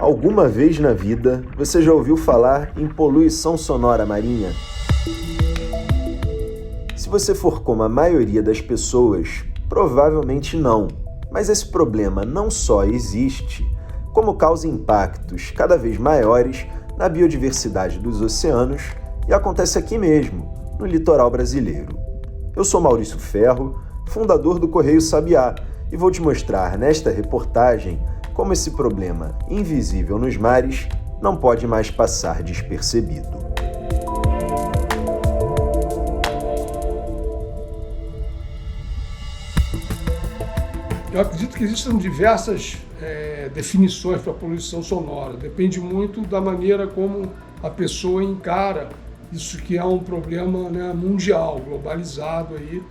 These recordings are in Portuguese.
Alguma vez na vida você já ouviu falar em poluição sonora marinha? Se você for como a maioria das pessoas, provavelmente não. Mas esse problema não só existe, como causa impactos cada vez maiores na biodiversidade dos oceanos e acontece aqui mesmo, no litoral brasileiro. Eu sou Maurício Ferro, fundador do Correio Sabiá, e vou te mostrar nesta reportagem como esse problema invisível nos mares não pode mais passar despercebido. Eu acredito que existam diversas definições para a poluição sonora. Depende muito da maneira como a pessoa encara isso, que é um problema, né, mundial, globalizado aí.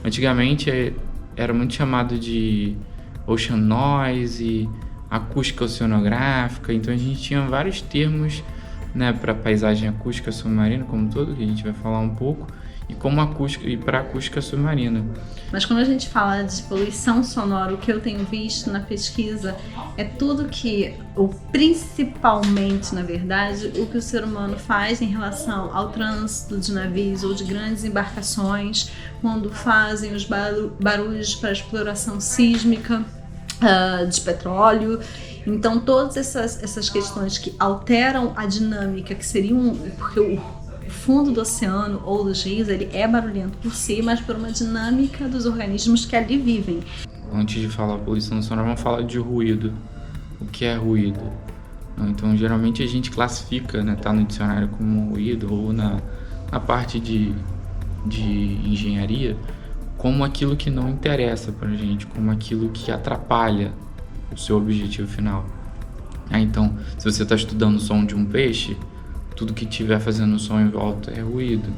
Antigamente era muito chamado de ocean noise, acústica oceanográfica, então a gente tinha vários termos, né, para paisagem acústica submarina como um todo, que a gente vai falar um pouco, e como acústica e para acústica submarina. Mas quando a gente fala de poluição sonora, o que eu tenho visto na pesquisa é tudo que, ou principalmente, na verdade, o que o ser humano faz em relação ao trânsito de navios ou de grandes embarcações, quando fazem os barulhos para exploração sísmica de petróleo. Então, todas essas questões que alteram a dinâmica, que seriam... porque o fundo do oceano ou dos rios, ele é barulhento por si, mas por uma dinâmica dos organismos que ali vivem. Antes de falar poluição sonora, vamos falar de ruído. O que é ruído? Então, geralmente a gente classifica, né, tá no dicionário como ruído ou na parte de engenharia, como aquilo que não interessa pra gente, como aquilo que atrapalha o seu objetivo final. Então, se você está estudando o som de um peixe, tudo que estiver fazendo som em volta é ruído.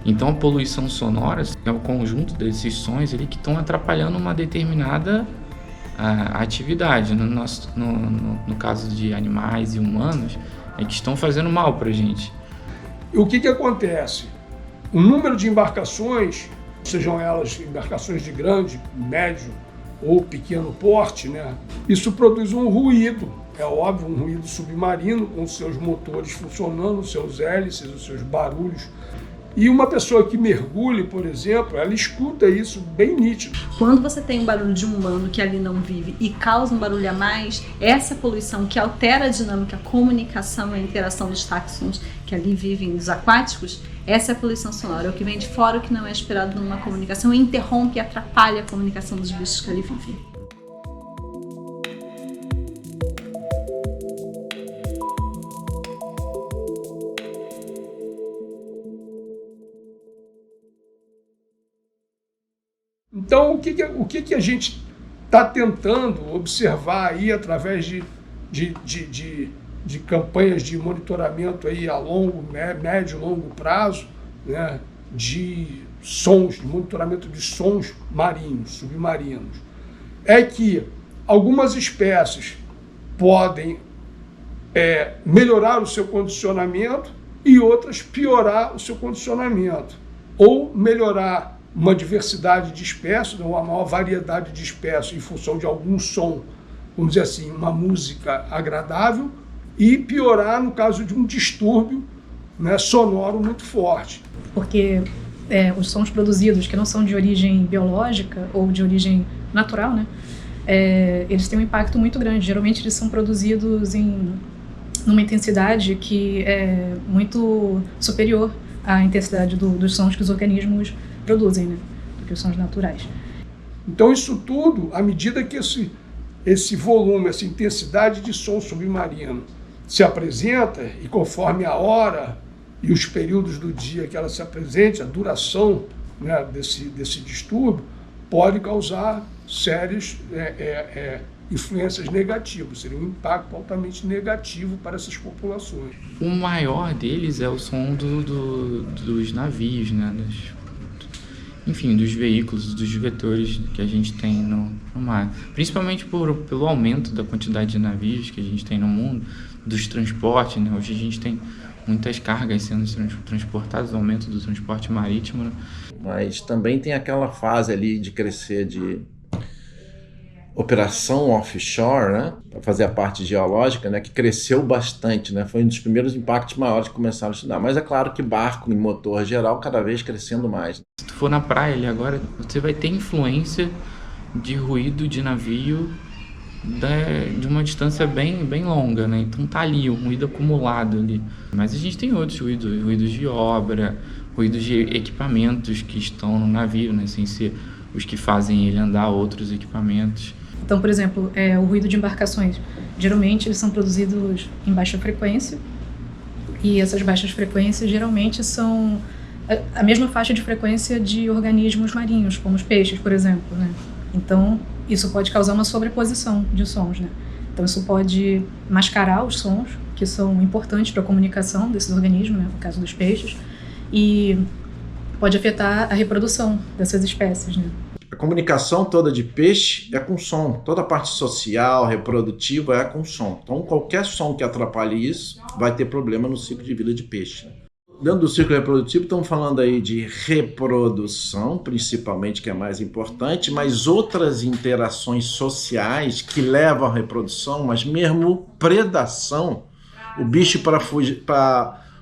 Então a poluição sonora é o conjunto desses sons ali que estão atrapalhando uma determinada atividade. No caso de animais e humanos, é que estão fazendo mal para a gente. E o que acontece? O número de embarcações, sejam elas embarcações de grande, médio ou pequeno porte, né? Isso produz um ruído. É óbvio, um ruído submarino, com seus motores funcionando, seus hélices, os seus barulhos. E uma pessoa que mergulhe, por exemplo, ela escuta isso bem nítido. Quando você tem um barulho de um humano que ali não vive e causa um barulho a mais, essa poluição que altera a dinâmica, a comunicação e a interação dos táxons que ali vivem, dos aquáticos, essa é a poluição sonora. É o que vem de fora, o que não é esperado numa comunicação, e interrompe e atrapalha a comunicação dos bichos que ali vivem. Então, o que a gente está tentando observar aí através de campanhas de monitoramento aí a médio e longo prazo, né, de sons, de monitoramento de sons marinhos, submarinos, é que algumas espécies podem melhorar o seu condicionamento e outras piorar o seu condicionamento, ou melhorar uma diversidade de espécies, uma maior variedade de espécies em função de algum som, vamos dizer assim, uma música agradável, e piorar no caso de um distúrbio, né, sonoro muito forte. Porque os sons produzidos que não são de origem biológica ou de origem natural, né, eles têm um impacto muito grande. Geralmente eles são produzidos numa intensidade que é muito superior à intensidade dos sons que os organismos produzem, né, do que os sons naturais. Então isso tudo, à medida que esse volume, essa intensidade de som submarino se apresenta, e conforme a hora e os períodos do dia que ela se apresente, a duração, né, desse distúrbio, pode causar sérias influências negativas, seria um impacto altamente negativo para essas populações. O maior deles é o som dos navios, né, dos veículos, dos vetores que a gente tem no mar. Principalmente pelo aumento da quantidade de navios que a gente tem no mundo, dos transportes, né? Hoje a gente tem muitas cargas sendo transportadas, o aumento do transporte marítimo, né? Mas também tem aquela fase ali de crescer de operação offshore, né, para fazer a parte geológica, né, que cresceu bastante, né, foi um dos primeiros impactos maiores que começaram a estudar. Mas é claro que barco em motor geral cada vez crescendo mais. Se tu for na praia ali agora, você vai ter influência de ruído de navio de uma distância bem longa, né? Então tá ali, um ruído acumulado ali. Mas a gente tem outros ruídos de obra, ruídos de equipamentos que estão no navio, né? Sem ser os que fazem ele andar, outros equipamentos. Então, por exemplo, o ruído de embarcações. Geralmente eles são produzidos em baixa frequência, e essas baixas frequências geralmente são a mesma faixa de frequência de organismos marinhos, como os peixes, por exemplo, né? Então, isso pode causar uma sobreposição de sons, né? Então, isso pode mascarar os sons, que são importantes para a comunicação desses organismos, né? No caso dos peixes, e pode afetar a reprodução dessas espécies, né? A comunicação toda de peixe é com som. Toda a parte social, reprodutiva é com som. Então, qualquer som que atrapalhe isso vai ter problema no ciclo de vida de peixe, né? Dentro do ciclo reprodutivo, estamos falando aí de reprodução, principalmente, que é mais importante, mas outras interações sociais que levam à reprodução, mas mesmo predação. O bicho, para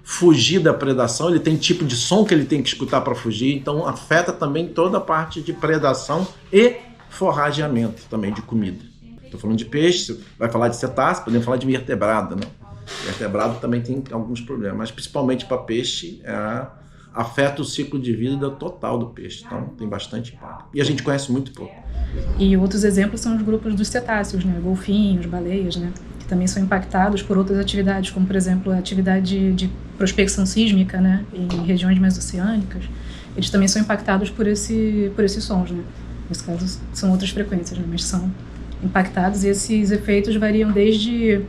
fugir da predação, ele tem tipo de som que ele tem que escutar para fugir, então afeta também toda a parte de predação e forrageamento também de comida. Estou falando de peixe, vai falar de cetáceo, podemos falar de vertebrado, né? Vertebrado também tem alguns problemas, mas principalmente para peixe, afeta o ciclo de vida total do peixe, então tem bastante impacto. E a gente conhece muito pouco. E outros exemplos são os grupos dos cetáceos, né? Golfinhos, baleias, né? Que também são impactados por outras atividades, como por exemplo a atividade de prospecção sísmica, né? Em regiões mais oceânicas. Eles também são impactados por esses sons, né? Nesse caso são outras frequências, né? Mas são impactados, e esses efeitos variam desde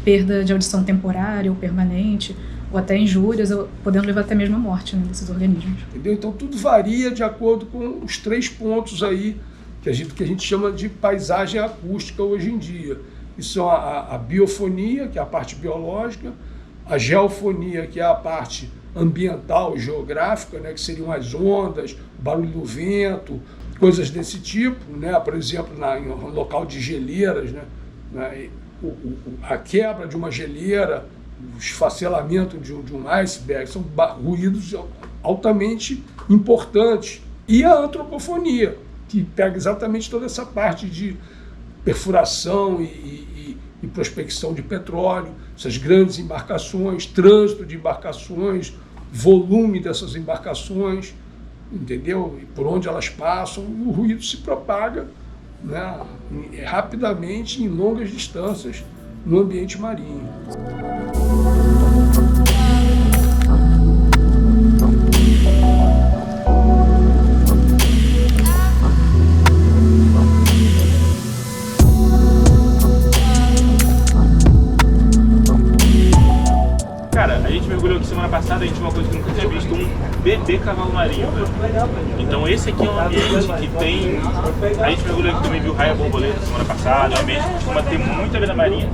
perda de audição temporária ou permanente, ou até injúrias, podendo levar até mesmo à morte, né, desses organismos. Entendeu? Então tudo varia de acordo com os 3 pontos aí que a gente chama de paisagem acústica hoje em dia. Isso são a biofonia, que é a parte biológica, a geofonia, que é a parte ambiental e geográfica, né, que seriam as ondas, o barulho do vento, coisas desse tipo, né, por exemplo, em um local de geleiras, né, a quebra de uma geleira, o esfacelamento de um iceberg, são ruídos altamente importantes. E a antropofonia, que pega exatamente toda essa parte de perfuração e prospecção de petróleo, essas grandes embarcações, trânsito de embarcações, volume dessas embarcações, entendeu? E por onde elas passam, o ruído se propaga, né, rapidamente, em longas distâncias no ambiente marinho. Cara, a gente mergulhou aqui semana passada, a gente viu uma coisa que nunca tinha visto, um bebê cavalo marinho, velho. Então esse aqui é um ambiente que tem... A gente mergulhou aqui também, viu raia borboleta semana passada, é um ambiente que costuma ter muita vida marinha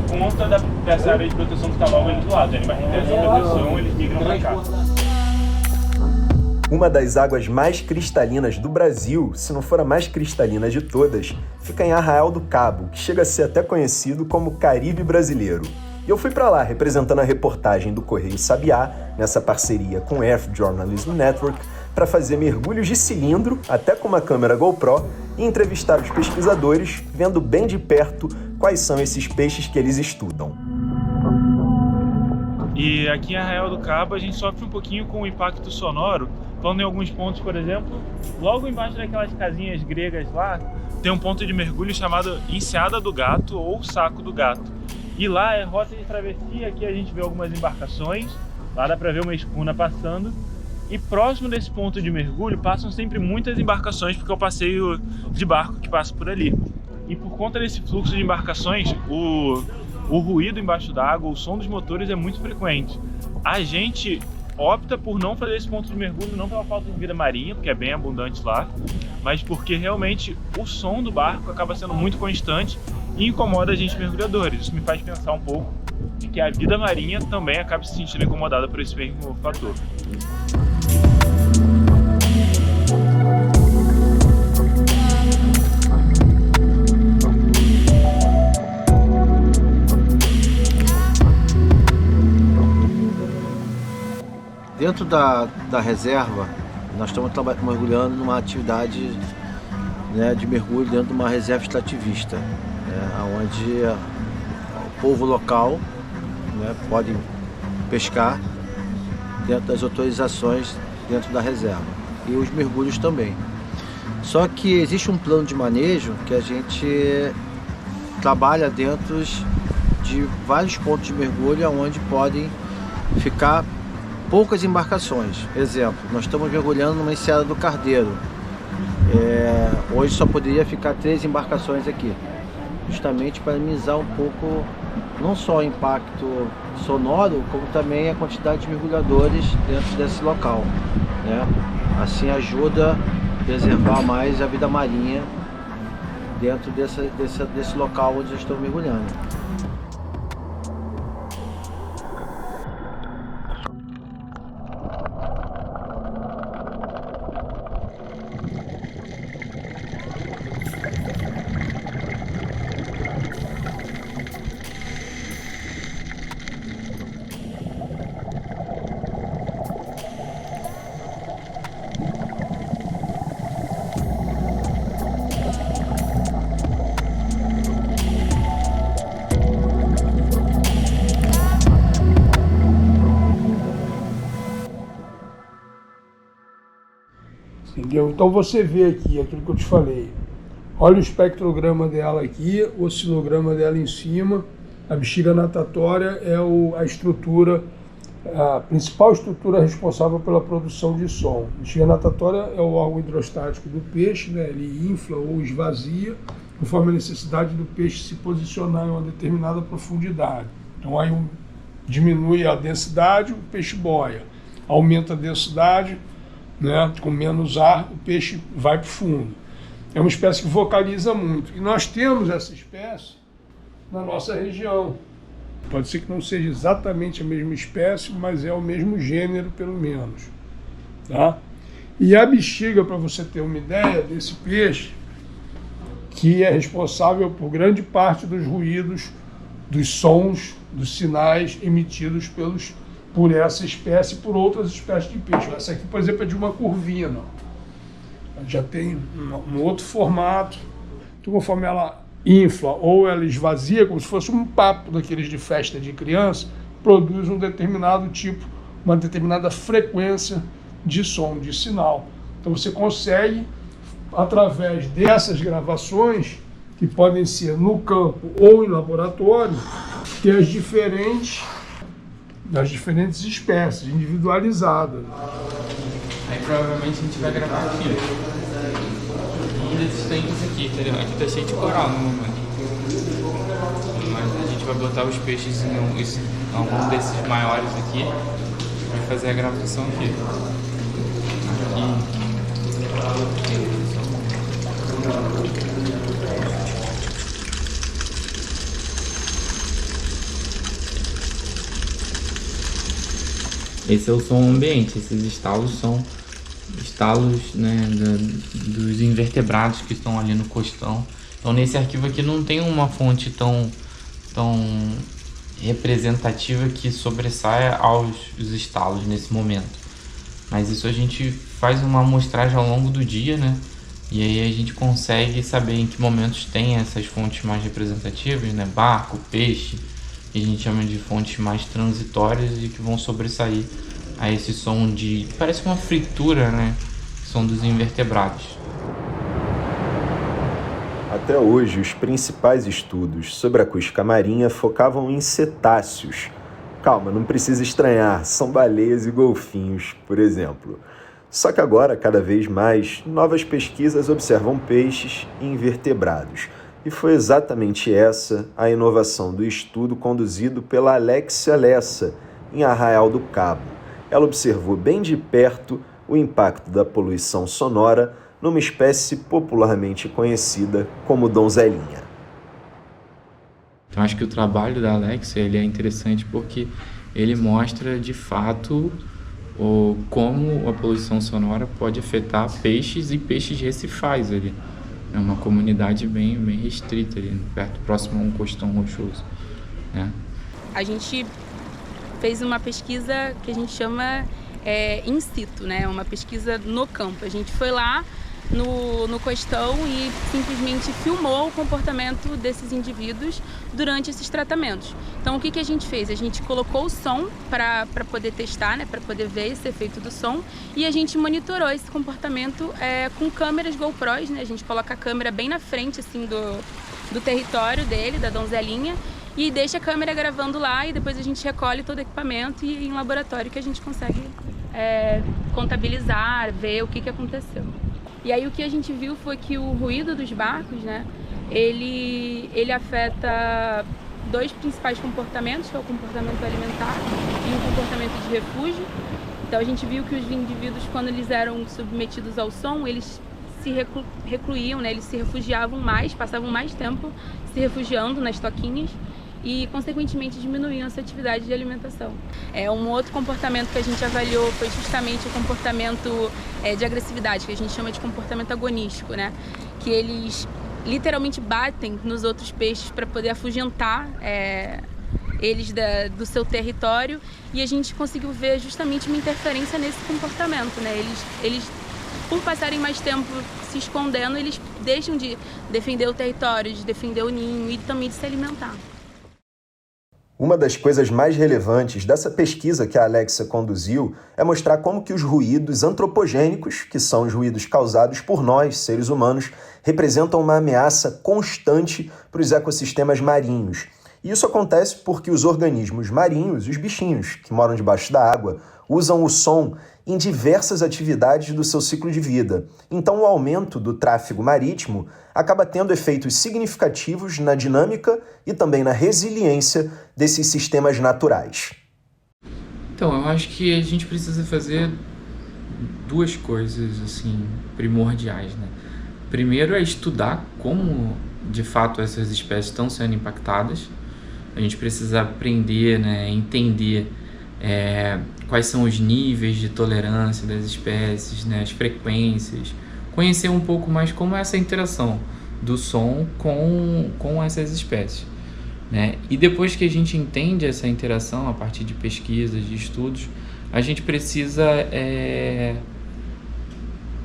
por conta dessa área de proteção que está logo ali do lado. Animais que têm essa proteção, eles migram para cá. Uma das águas mais cristalinas do Brasil, se não for a mais cristalina de todas, fica em Arraial do Cabo, que chega a ser até conhecido como Caribe brasileiro. E eu fui para lá representando a reportagem do Correio Sabiá, nessa parceria com o Earth Journalism Network, para fazer mergulhos de cilindro, até com uma câmera GoPro, e entrevistar os pesquisadores, vendo bem de perto quais são esses peixes que eles estudam. E aqui em Arraial do Cabo a gente sofre um pouquinho com o impacto sonoro, falando em alguns pontos, por exemplo, logo embaixo daquelas casinhas gregas lá, tem um ponto de mergulho chamado Enseada do Gato ou Saco do Gato. E lá é rota de travessia, aqui a gente vê algumas embarcações, lá dá para ver uma escuna passando. E próximo desse ponto de mergulho passam sempre muitas embarcações, porque é o passeio de barco que passa por ali. E por conta desse fluxo de embarcações, o ruído embaixo d'água, o som dos motores é muito frequente. A gente opta por não fazer esse ponto de mergulho, não pela falta de vida marinha, porque é bem abundante lá, mas porque realmente o som do barco acaba sendo muito constante e incomoda a gente mergulhadores. Isso me faz pensar um pouco de que a vida marinha também acaba se sentindo incomodada por esse mesmo fator. Dentro da reserva, nós estamos mergulhando numa atividade, né, de mergulho dentro de uma reserva extrativista, né, onde o povo local, né, pode pescar dentro das autorizações dentro da reserva e os mergulhos também. Só que existe um plano de manejo que a gente trabalha dentro de vários pontos de mergulho onde podem ficar poucas embarcações. Exemplo, nós estamos mergulhando numa enseada do Cardeiro. Hoje só poderia ficar 3 embarcações aqui, justamente para minimizar um pouco não só o impacto sonoro, como também a quantidade de mergulhadores dentro desse local, né? Assim ajuda a preservar mais a vida marinha dentro desse local onde eu estou mergulhando. Entendeu? Então você vê aqui aquilo que eu te falei. Olha o espectrograma dela aqui, o oscilograma dela em cima. A bexiga natatória é a estrutura, a principal estrutura responsável pela produção de som. A bexiga natatória é o órgão hidrostático do peixe, né? Ele infla ou esvazia conforme a necessidade do peixe se posicionar em uma determinada profundidade. Então aí diminui a densidade, o peixe boia. Aumenta a densidade, né? Com menos ar, o peixe vai para o fundo. É uma espécie que vocaliza muito. E nós temos essa espécie na nossa região. Pode ser que não seja exatamente a mesma espécie, mas é o mesmo gênero, pelo menos. Tá? E a bexiga, para você ter uma ideia desse peixe, que é responsável por grande parte dos ruídos, dos sons, dos sinais emitidos por essa espécie e por outras espécies de peixe. Essa aqui, por exemplo, é de uma curvina. Ela já tem um outro formato. Então, conforme ela infla ou ela esvazia, como se fosse um papo daqueles de festa de criança, produz um determinado tipo, uma determinada frequência de som, de sinal. Então você consegue, através dessas gravações, que podem ser no campo ou em laboratório, ter as diferentes espécies, individualizadas. Aí provavelmente a gente vai gravar aqui. Um desses tanques aqui, entendeu? Aqui tá cheio de coral no momento. Mas a gente vai botar os peixes em algum desses maiores aqui. Vai fazer a gravação aqui. Esse é o som ambiente. Esses estalos são estalos, né, dos invertebrados que estão ali no costão. Então nesse arquivo aqui não tem uma fonte tão representativa que sobressaia aos estalos nesse momento. Mas isso a gente faz uma amostragem ao longo do dia, né? E aí a gente consegue saber em que momentos tem essas fontes mais representativas, né? Barco, peixe, que a gente chama de fontes mais transitórias e que vão sobressair a esse som de... parece uma fritura, né? Som dos invertebrados. Até hoje, os principais estudos sobre a acústica marinha focavam em cetáceos. Calma, não precisa estranhar, são baleias e golfinhos, por exemplo. Só que agora, cada vez mais, novas pesquisas observam peixes e invertebrados. E foi exatamente essa a inovação do estudo conduzido pela Alexia Lessa, em Arraial do Cabo. Ela observou bem de perto o impacto da poluição sonora numa espécie popularmente conhecida como donzelinha. Então acho que o trabalho da Alexia ele é interessante porque ele mostra de fato como a poluição sonora pode afetar peixes e peixes recifais ali. É uma comunidade bem restrita ali, próximo a um costão rochoso, né? A gente fez uma pesquisa que a gente chama in situ, né? Uma pesquisa no campo. A gente foi lá no costão e simplesmente filmou o comportamento desses indivíduos durante esses tratamentos. Então o que a gente fez? A gente colocou o som para poder testar, né, para poder ver esse efeito do som, e a gente monitorou esse comportamento com câmeras GoPros, né? A gente coloca a câmera bem na frente assim, do território dele, da donzelinha, e deixa a câmera gravando lá, e depois a gente recolhe todo o equipamento e em laboratório que a gente consegue contabilizar, ver o que aconteceu. E aí o que a gente viu foi que o ruído dos barcos, né, ele afeta dois principais comportamentos, que é o comportamento alimentar e o comportamento de refúgio. Então a gente viu que os indivíduos, quando eles eram submetidos ao som, eles se recluíam, né, eles se refugiavam mais, passavam mais tempo se refugiando nas toquinhas e, consequentemente, diminuíam essa atividade de alimentação. Um outro comportamento que a gente avaliou foi justamente o comportamento de agressividade, que a gente chama de comportamento agonístico, né? Que eles literalmente batem nos outros peixes para poder afugentar eles do seu território, e a gente conseguiu ver justamente uma interferência nesse comportamento, né? Eles por passarem mais tempo se escondendo, eles deixam de defender o território, de defender o ninho e também de se alimentar. Uma das coisas mais relevantes dessa pesquisa que a Alexia conduziu é mostrar como que os ruídos antropogênicos, que são os ruídos causados por nós, seres humanos, representam uma ameaça constante para os ecossistemas marinhos. E isso acontece porque os organismos marinhos, os bichinhos que moram debaixo da água, usam o som em diversas atividades do seu ciclo de vida. Então, o aumento do tráfego marítimo acaba tendo efeitos significativos na dinâmica e também na resiliência desses sistemas naturais. Então, eu acho que a gente precisa fazer duas coisas assim primordiais, né? Primeiro é estudar como, de fato, essas espécies estão sendo impactadas. A gente precisa aprender, né, entender quais são os níveis de tolerância das espécies, né, as frequências, conhecer um pouco mais como é essa interação do som com essas espécies, né? E depois que a gente entende essa interação a partir de pesquisas, de estudos, a gente precisa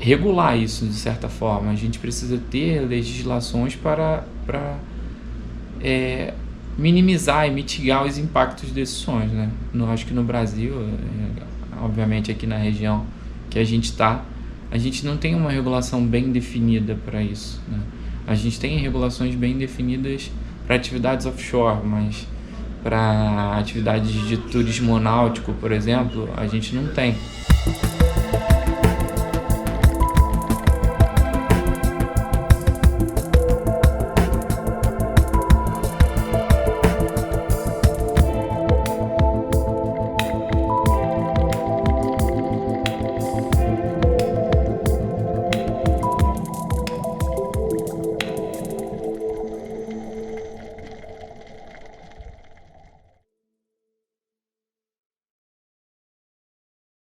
regular isso de certa forma. A gente precisa ter legislações para minimizar e mitigar os impactos desses sons, né? Acho que no Brasil, obviamente aqui na região que a gente está, a gente não tem uma regulação bem definida para isso, né? A gente tem regulações bem definidas para atividades offshore, mas para atividades de turismo náutico, por exemplo, a gente não tem.